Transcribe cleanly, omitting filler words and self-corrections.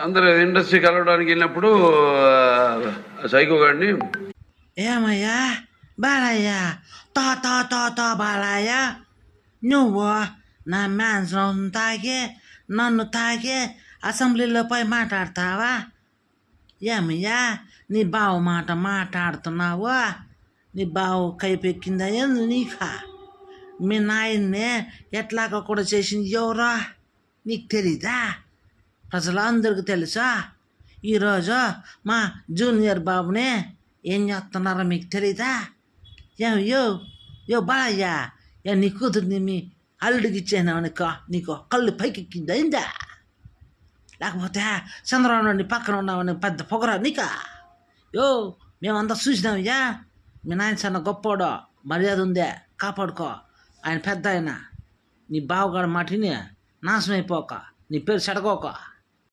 అందరూ ఇండస్ట్రీ కలవడానికి వెళ్ళినప్పుడు సైకో గాడిని ఏమయ్యా బాలయ్య తో బాలయ్య నువ్వు నా మ్యాన్స్రం తాగి నన్ను తాగి అసెంబ్లీలో పోయి మాట్లాడతావా? ఏమయ్యా నీ బావ మాట మాట్లాడుతున్నావు? నీ బావ కైపెక్కిందా ఏంది నీకా? మీ నాయన్ని ఎట్లాగా కూడా చేసింది ఎవరో నీకు తెలీదా? ప్రజలందరికీ తెలుసా? ఈరోజు మా జూనియర్ బాబుని ఏం చేస్తున్నారో మీకు తెలీదా? యో బాలయ్య నీ కూతుర్ని మీ అల్లుడికి ఇచ్చాను నీకు కళ్ళు పైకెక్కిందా అయిందా? లేకపోతే చంద్రబాబు నాయుడు పక్కన ఉన్నామని పెద్ద పొగరా నీకా? మేమంతా చూసినామయ్యా. మీ నాయన సన్న గొప్పోడు, మర్యాద ఉందే, కాపాడుకో. ఆయన పెద్ద ఆయన. నీ బావగాడు మాటిని నాశనం అయిపోక, నీ పేరు చెడగోక.